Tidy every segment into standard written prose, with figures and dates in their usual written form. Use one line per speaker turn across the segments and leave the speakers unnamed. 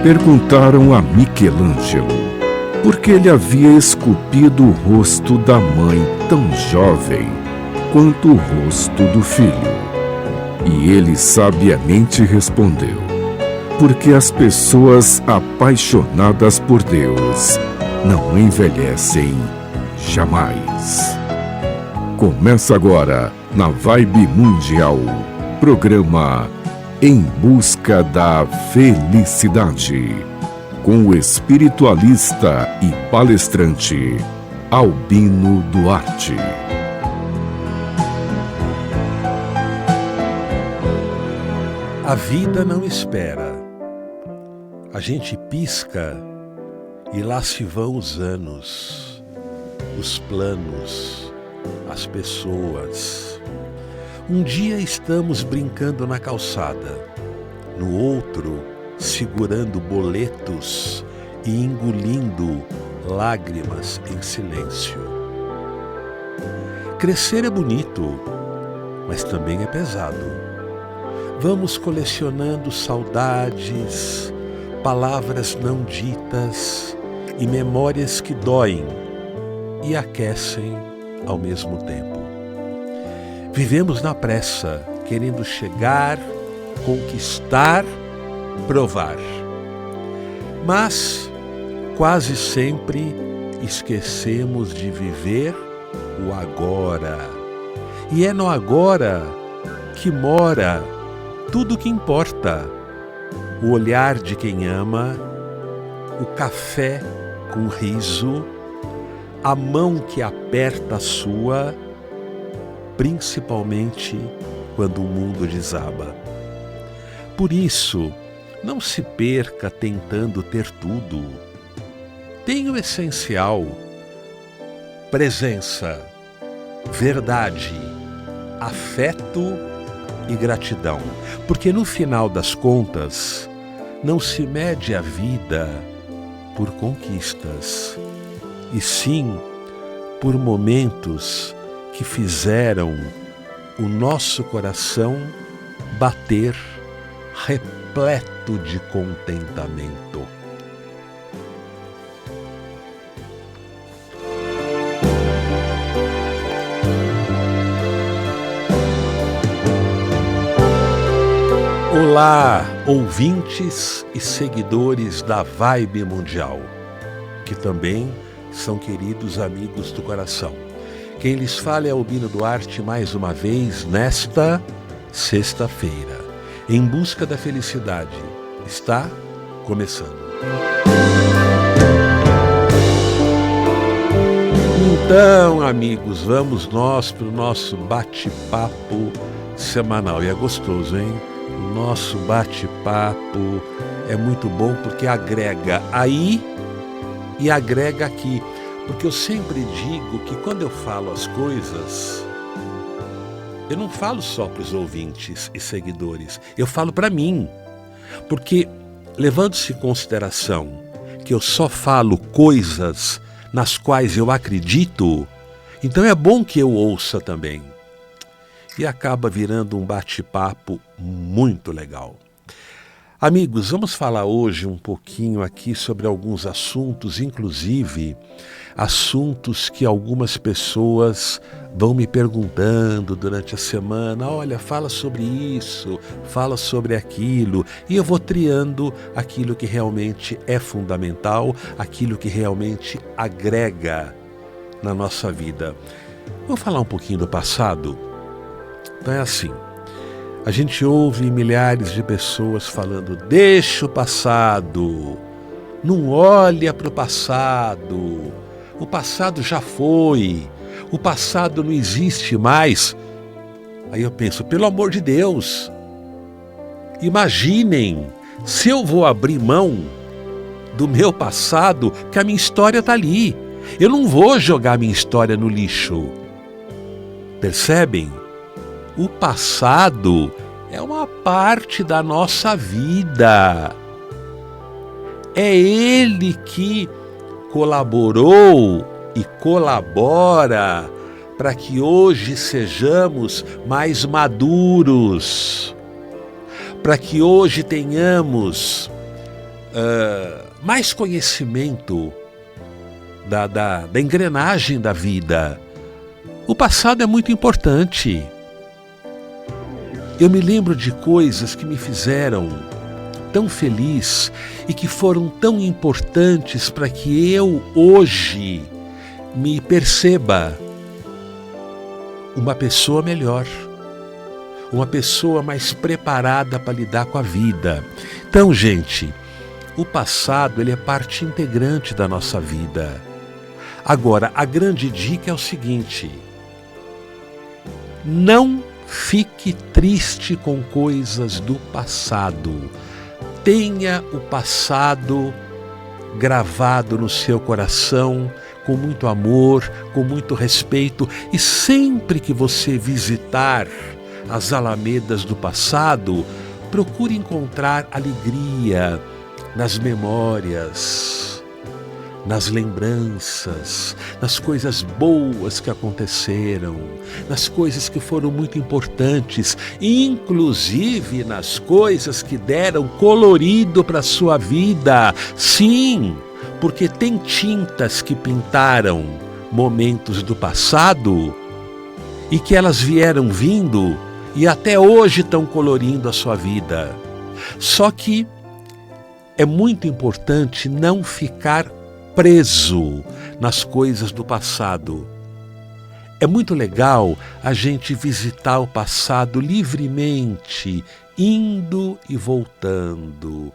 Perguntaram a Michelangelo por que ele havia esculpido o rosto da mãe tão jovem quanto o rosto do filho. E ele sabiamente respondeu: porque as pessoas apaixonadas por Deus não envelhecem jamais. Começa agora, na Vibe Mundial, programa Em Busca da Felicidade, com o espiritualista e palestrante Albino Duarte.
A vida não espera. A gente pisca e lá se vão os anos, os planos, as pessoas. Um dia estamos brincando na calçada, no outro segurando boletos e engolindo lágrimas em silêncio. Crescer é bonito, mas também é pesado. Vamos colecionando saudades, palavras não ditas e memórias que doem e aquecem ao mesmo tempo. Vivemos na pressa, querendo chegar, conquistar, provar. Mas quase sempre esquecemos de viver o agora. E é no agora que mora tudo o que importa: o olhar de quem ama, o café com riso, a mão que aperta a sua, principalmente quando o mundo desaba. Por isso, não se perca tentando ter tudo. Tenha o essencial: presença, verdade, afeto e gratidão. Porque no final das contas, não se mede a vida por conquistas, e sim por momentos que fizeram o nosso coração bater repleto de contentamento. Olá, ouvintes e seguidores da Vibe Mundial, que também são queridos amigos do coração. Quem lhes fala é Albino Duarte mais uma vez nesta sexta-feira. Em Busca da Felicidade está começando. Então, amigos, vamos nós para o nosso bate-papo semanal. E é gostoso, hein? O nosso bate-papo é muito bom porque agrega aí e agrega aqui. Porque eu sempre digo que quando eu falo as coisas, eu não falo só para os ouvintes e seguidores, eu falo para mim. Porque, levando-se em consideração que eu só falo coisas nas quais eu acredito, então é bom que eu ouça também. E acaba virando um bate-papo muito legal. Amigos, vamos falar hoje um pouquinho aqui sobre alguns assuntos, inclusive assuntos que algumas pessoas vão me perguntando durante a semana. Olha, fala sobre isso, fala sobre aquilo. E eu vou triando aquilo que realmente é fundamental, aquilo que realmente agrega na nossa vida. Vou falar um pouquinho do passado. Então é assim, a gente ouve milhares de pessoas falando: deixa o passado, não olha para o passado já foi, o passado não existe mais. Aí eu penso, pelo amor de Deus, imaginem se eu vou abrir mão do meu passado, que a minha história está ali. Eu não vou jogar minha história no lixo. Percebem? O passado é uma parte da nossa vida. É ele que colaborou e colabora para que hoje sejamos mais maduros, para que hoje tenhamos mais conhecimento da engrenagem da vida. O passado é muito importante. Eu me lembro de coisas que me fizeram tão feliz e que foram tão importantes para que eu hoje me perceba uma pessoa melhor, uma pessoa mais preparada para lidar com a vida. Então, gente, o passado ele é parte integrante da nossa vida. Agora, a grande dica é o seguinte: não fique triste com coisas do passado. Tenha o passado gravado no seu coração com muito amor, com muito respeito, e sempre que você visitar as alamedas do passado, procure encontrar alegria nas memórias, nas lembranças, nas coisas boas que aconteceram, nas coisas que foram muito importantes, inclusive nas coisas que deram colorido para a sua vida. Sim, porque tem tintas que pintaram momentos do passado e que elas vieram vindo e até hoje estão colorindo a sua vida. Só que é muito importante não ficar preso nas coisas do passado. É muito legal a gente visitar o passado livremente, indo e voltando,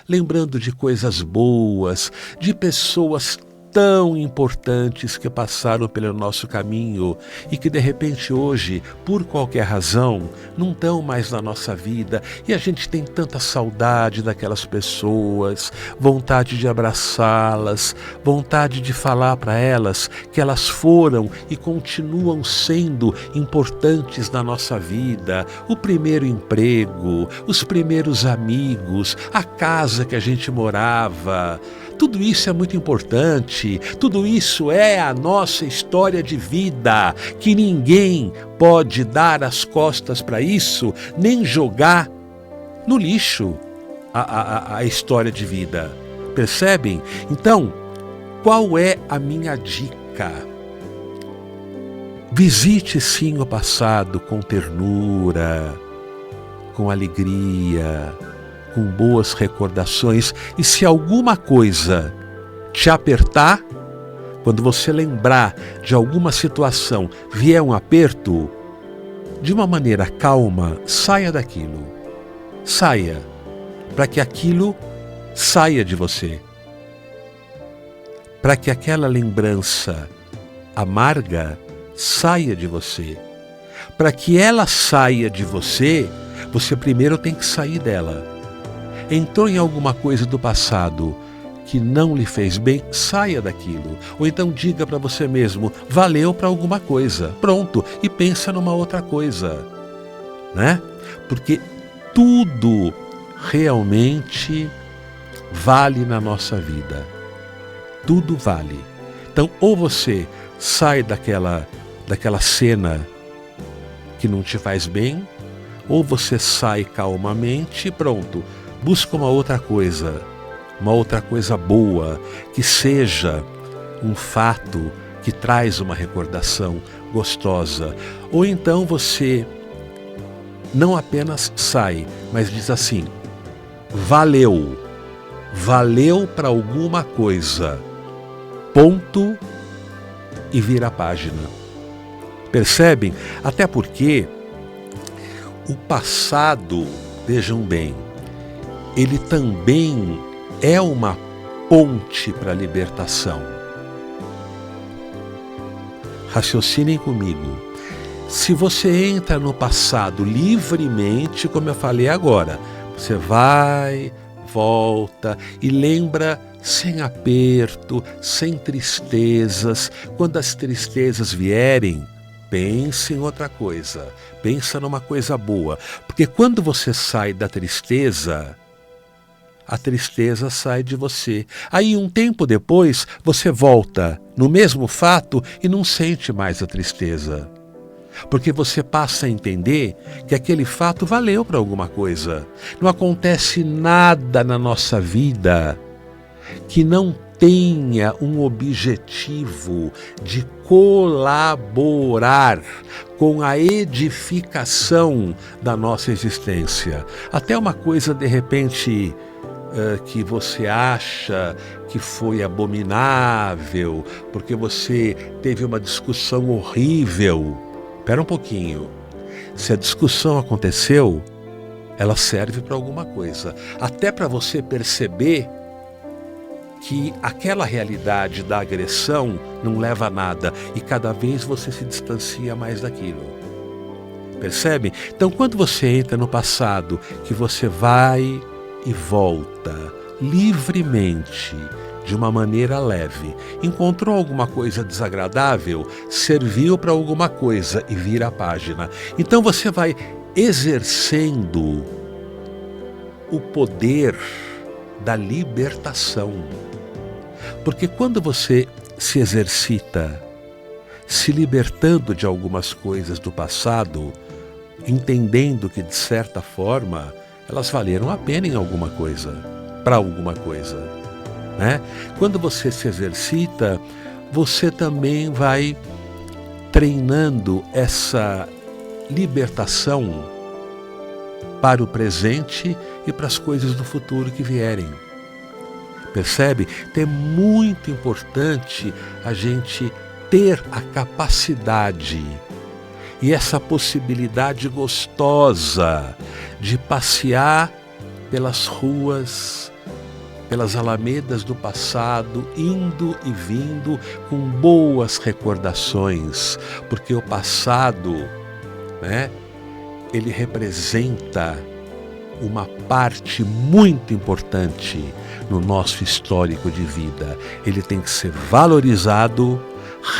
lembrando de coisas boas, de pessoas tão importantes que passaram pelo nosso caminho e que de repente hoje, por qualquer razão, não estão mais na nossa vida, e a gente tem tanta saudade daquelas pessoas, vontade de abraçá-las, vontade de falar para elas que elas foram e continuam sendo importantes na nossa vida. O primeiro emprego, os primeiros amigos, a casa que a gente morava, tudo isso é muito importante, tudo isso é a nossa história de vida, que ninguém pode dar as costas para isso, nem jogar no lixo a história de vida. Percebem? Então, qual é a minha dica? Visite sim o passado com ternura, com alegria, com boas recordações, e se alguma coisa te apertar, quando você lembrar de alguma situação, vier um aperto, de uma maneira calma, saia daquilo. Saia, para que aquilo saia de você. Para que aquela lembrança amarga saia de você. Para que ela saia de você, você primeiro tem que sair dela. Entrou em alguma coisa do passado que não lhe fez bem, saia daquilo. Ou então diga para você mesmo, valeu para alguma coisa. Pronto, e pensa numa outra coisa, né? Porque tudo realmente vale na nossa vida. Tudo vale. Então, ou você sai daquela cena que não te faz bem, ou você sai calmamente e pronto. Busca uma outra coisa boa, que seja um fato que traz uma recordação gostosa. Ou então você não apenas sai, mas diz assim, valeu para alguma coisa, ponto, e vira a página. Percebem? Até porque o passado, vejam bem, ele também é uma ponte para a libertação. Raciocinem comigo. Se você entra no passado livremente, como eu falei agora, você vai, volta e lembra sem aperto, sem tristezas. Quando as tristezas vierem, pense em outra coisa, pensa numa coisa boa. Porque quando você sai da tristeza, a tristeza sai de você. Aí um tempo depois, você volta no mesmo fato e não sente mais a tristeza. Porque você passa a entender que aquele fato valeu para alguma coisa. Não acontece nada na nossa vida que não tenha um objetivo de colaborar com a edificação da nossa existência. Até uma coisa, de repente, que você acha que foi abominável, porque você teve uma discussão horrível. Espera um pouquinho. Se a discussão aconteceu, ela serve para alguma coisa. Até para você perceber que aquela realidade da agressão não leva a nada e cada vez você se distancia mais daquilo. Percebe? Então, quando você entra no passado, que você vai e volta livremente, de uma maneira leve, encontrou alguma coisa desagradável, serviu para alguma coisa e vira a página. Então você vai exercendo o poder da libertação. Porque quando você se exercita, se libertando de algumas coisas do passado, entendendo que de certa forma elas valeram a pena em alguma coisa, para alguma coisa, né? Quando você se exercita, você também vai treinando essa libertação para o presente e para as coisas do futuro que vierem. Percebe? Então é muito importante a gente ter a capacidade e essa possibilidade gostosa de passear pelas ruas, pelas alamedas do passado, indo e vindo com boas recordações, porque o passado, né, ele representa uma parte muito importante no nosso histórico de vida. Ele tem que ser valorizado,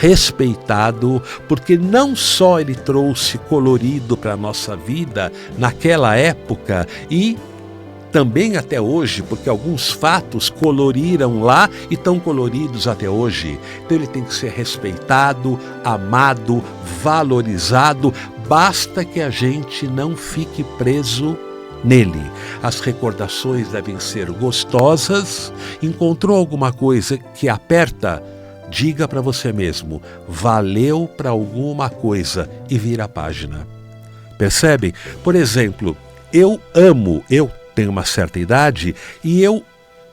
respeitado, porque não só ele trouxe colorido para a nossa vida naquela época e também até hoje, porque alguns fatos coloriram lá e estão coloridos até hoje. Então ele tem que ser respeitado, amado, valorizado. Basta que a gente não fique preso nele. As recordações devem ser gostosas. Encontrou alguma coisa que aperta? Diga para você mesmo, valeu para alguma coisa e vira a página. Percebem? Por exemplo, eu tenho uma certa idade e eu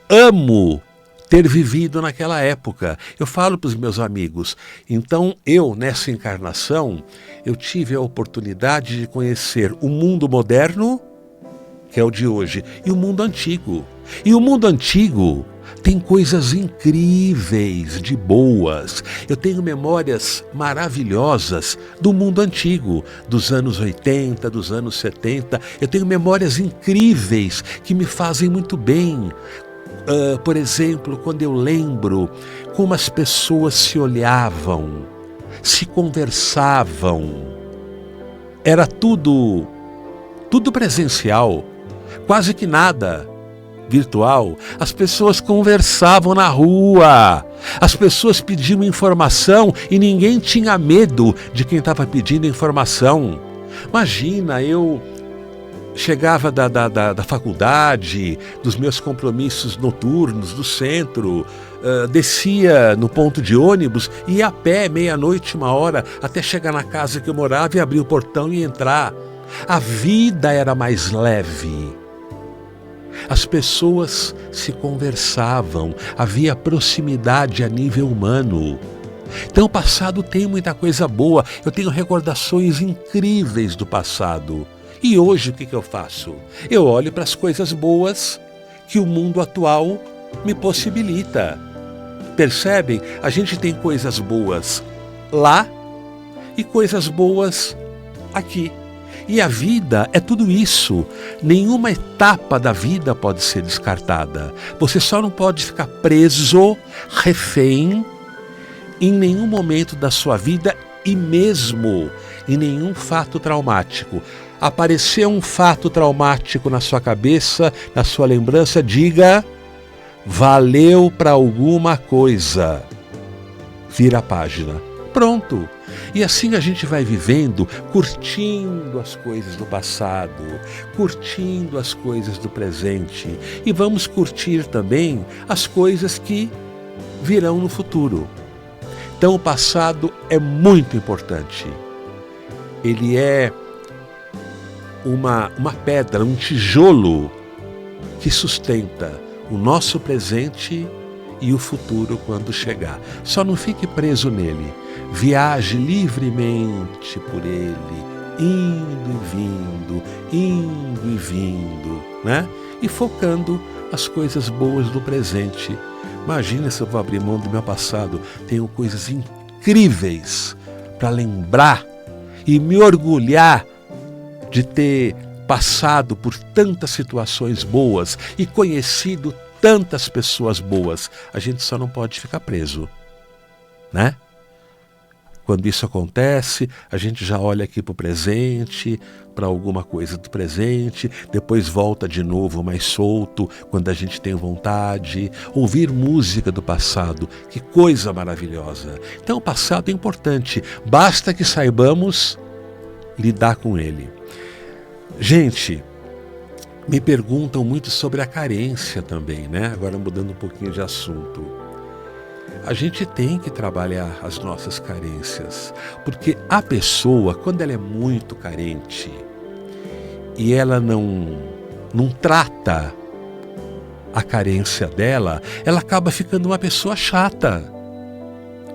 amo ter vivido naquela época. Eu falo para os meus amigos, então nessa encarnação, eu tive a oportunidade de conhecer o mundo moderno, que é o de hoje, e o mundo antigo. E o mundo antigo tem coisas incríveis, de boas. Eu tenho memórias maravilhosas do mundo antigo, dos anos 80, dos anos 70. Eu tenho memórias incríveis que me fazem muito bem. Por exemplo, quando eu lembro como as pessoas se olhavam, se conversavam. Era tudo presencial, quase que nada virtual. As pessoas conversavam na rua, as pessoas pediam informação e ninguém tinha medo de quem estava pedindo informação. Imagina, eu chegava da faculdade, dos meus compromissos noturnos, do centro, descia no ponto de ônibus e ia a pé, meia-noite, 1h, até chegar na casa que eu morava e abrir o portão e entrar. A vida era mais leve. As pessoas se conversavam, havia proximidade a nível humano. Então o passado tem muita coisa boa, eu tenho recordações incríveis do passado. E hoje o que eu faço? Eu olho para as coisas boas que o mundo atual me possibilita. Percebem? A gente tem coisas boas lá e coisas boas aqui. E a vida é tudo isso. Nenhuma etapa da vida pode ser descartada. Você só não pode ficar preso, refém, em nenhum momento da sua vida e mesmo em nenhum fato traumático. Apareceu um fato traumático na sua cabeça, na sua lembrança, diga, valeu para alguma coisa. Vira a página. Pronto, E assim a gente vai vivendo, curtindo as coisas do passado, curtindo as coisas do presente e vamos curtir também as coisas que virão no futuro. Então o passado é muito importante. Ele é uma pedra, um tijolo que sustenta o nosso presente e o futuro quando chegar. Só não fique preso nele. Viaje livremente por ele, indo e vindo, né? E focando as coisas boas do presente. Imagina se eu vou abrir mão do meu passado. Tenho coisas incríveis para lembrar e me orgulhar de ter passado por tantas situações boas e conhecido tantas pessoas boas. A gente só não pode ficar preso, né? Quando isso acontece, a gente já olha aqui para o presente, para alguma coisa do presente, depois volta de novo mais solto, quando a gente tem vontade. Ouvir música do passado, que coisa maravilhosa. Então o passado é importante, basta que saibamos lidar com ele. Gente, me perguntam muito sobre a carência também, né? Agora mudando um pouquinho de assunto. A gente tem que trabalhar as nossas carências, porque a pessoa, quando ela é muito carente e ela não trata a carência dela, ela acaba ficando uma pessoa chata.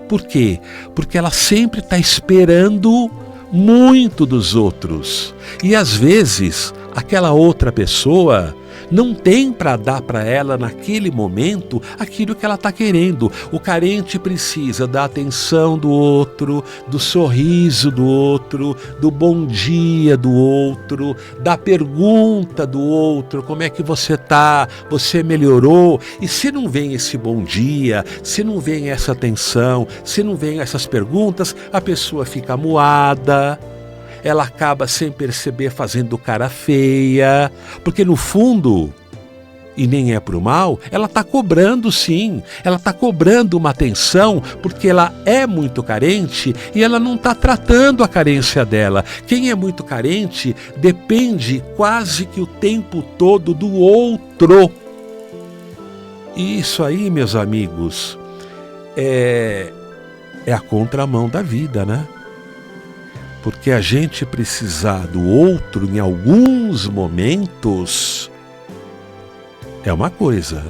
Por quê? Porque ela sempre está esperando muito dos outros. E às vezes aquela outra pessoa não tem para dar para ela naquele momento aquilo que ela está querendo. O carente precisa da atenção do outro, do sorriso do outro, do bom dia do outro, da pergunta do outro, como é que você está? Você melhorou? E se não vem esse bom dia, se não vem essa atenção, se não vem essas perguntas, a pessoa fica amuada. Ela acaba sem perceber fazendo cara feia, porque no fundo, e nem é pro mal, ela está cobrando sim, ela está cobrando uma atenção, porque ela é muito carente e ela não está tratando a carência dela. Quem é muito carente depende quase que o tempo todo do outro. E isso aí, meus amigos, é a contramão da vida, né? Porque a gente precisar do outro em alguns momentos é uma coisa.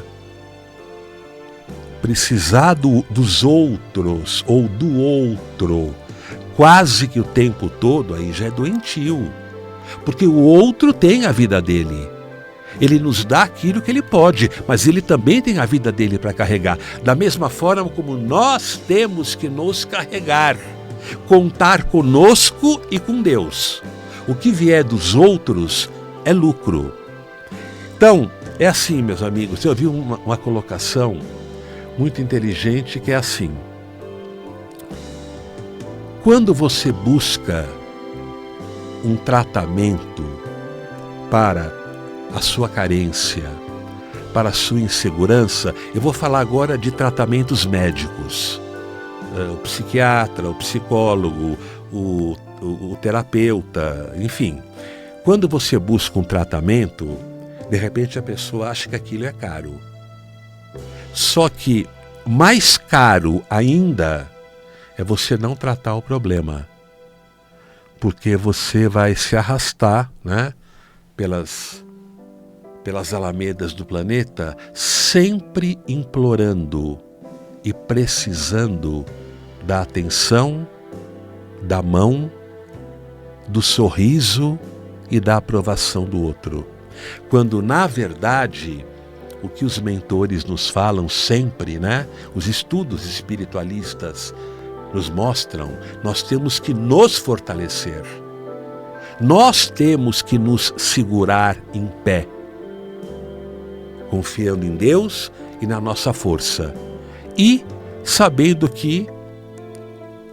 Precisar dos outros ou do outro quase que o tempo todo aí já é doentio. Porque o outro tem a vida dele. Ele nos dá aquilo que ele pode, mas ele também tem a vida dele para carregar. Da mesma forma como nós temos que nos carregar. Contar conosco e com Deus. O que vier dos outros é lucro. Então, é assim, meus amigos, eu vi uma colocação muito inteligente que é assim. Quando você busca um tratamento para a sua carência, para a sua insegurança, eu vou falar agora de tratamentos médicos. O psiquiatra, o psicólogo, o terapeuta, enfim. Quando você busca um tratamento, de repente a pessoa acha que aquilo é caro. Só que mais caro ainda é você não tratar o problema. Porque você vai se arrastar, né, pelas alamedas do planeta, sempre implorando e precisando da atenção, da mão, do sorriso e da aprovação do outro. Quando, na verdade, o que os mentores nos falam sempre, né? Os estudos espiritualistas nos mostram, nós temos que nos fortalecer. Nós temos que nos segurar em pé, confiando em Deus e na nossa força. E sabendo que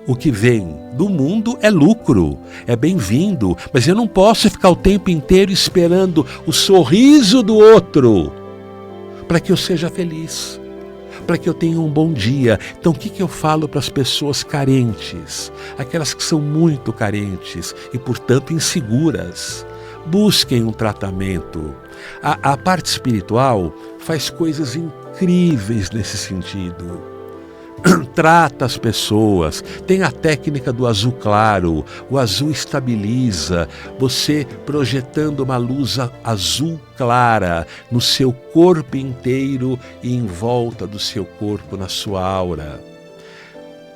o que vem do mundo é lucro, é bem-vindo, mas eu não posso ficar o tempo inteiro esperando o sorriso do outro para que eu seja feliz. para que eu tenha um bom dia. Então o que eu falo para as pessoas carentes? Aquelas que são muito carentes e, portanto, inseguras. Busquem um tratamento. A parte espiritual faz coisas incríveis nesse sentido. Trata as pessoas, tem a técnica do azul claro, o azul estabiliza, você projetando uma luz azul clara no seu corpo inteiro e em volta do seu corpo, na sua aura.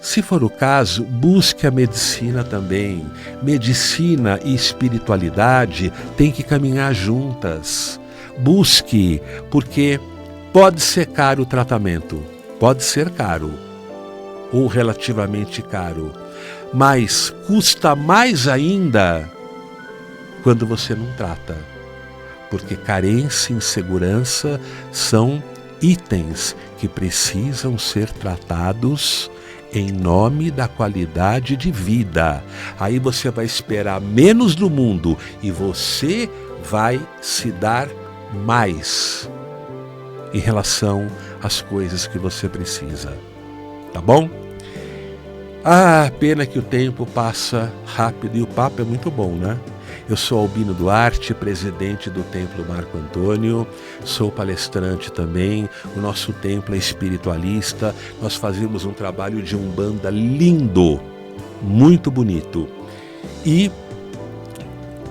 Se for o caso, busque a medicina também. Medicina e espiritualidade têm que caminhar juntas. Busque, porque pode ser caro o tratamento, pode ser caro, ou relativamente caro, mas custa mais ainda quando você não trata, porque carência e insegurança são itens que precisam ser tratados em nome da qualidade de vida. Aí você vai esperar menos do mundo e você vai se dar mais em relação às coisas que você precisa. Tá bom? Pena que o tempo passa rápido e o papo é muito bom, né? Eu sou Albino Duarte, presidente do Templo Marco Antônio, sou palestrante também, o nosso templo é espiritualista, nós fazemos um trabalho de umbanda lindo, muito bonito. E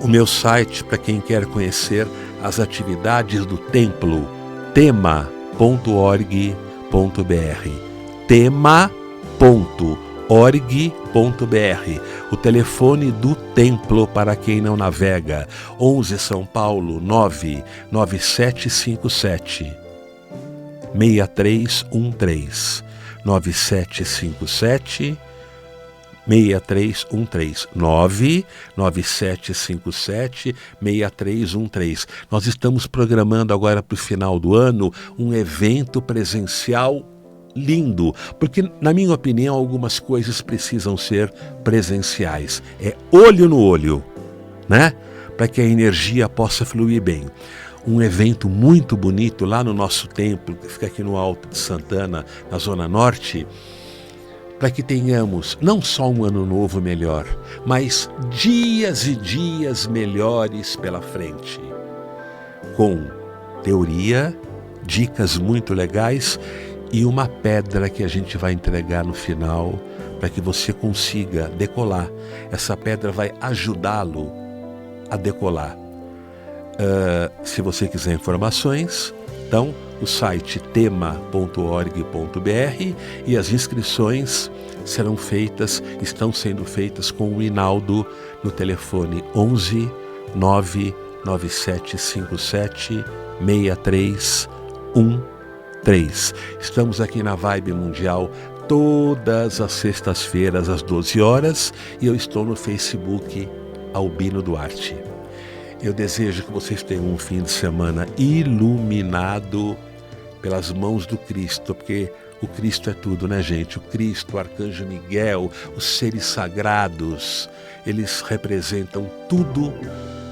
o meu site, para quem quer conhecer as atividades do templo, tema.org.br, tema.org.br, o telefone do templo para quem não navega, 11 São Paulo 99757 6313, 9757 6313, 99757 6313. Nós estamos programando agora para o final do ano um evento presencial lindo, porque, na minha opinião, algumas coisas precisam ser presenciais. É olho no olho, né? Para que a energia possa fluir bem. Um evento muito bonito lá no nosso templo, que fica aqui no Alto de Santana, na Zona Norte, para que tenhamos não só um ano novo melhor, mas dias e dias melhores pela frente. Com teoria, dicas muito legais e uma pedra que a gente vai entregar no final para que você consiga decolar. Essa pedra vai ajudá-lo a decolar. Se você quiser informações, então o site tema.org.br e as inscrições estão sendo feitas com o Inaldo no telefone 11 99757 6313. Estamos aqui na Vibe Mundial todas as sextas-feiras às 12 horas e eu estou no Facebook Albino Duarte. Eu desejo que vocês tenham um fim de semana iluminado pelas mãos do Cristo, porque o Cristo é tudo, né, gente? O Cristo, o Arcanjo Miguel, os seres sagrados, eles representam tudo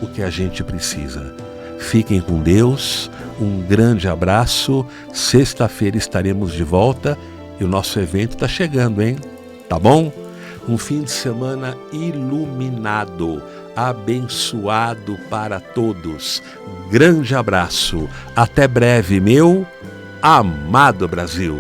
o que a gente precisa. Fiquem com Deus, um grande abraço. Sexta-feira estaremos de volta e o nosso evento está chegando, hein? Tá bom? Um fim de semana iluminado, abençoado para todos. Grande abraço. Até breve, meu amado Brasil.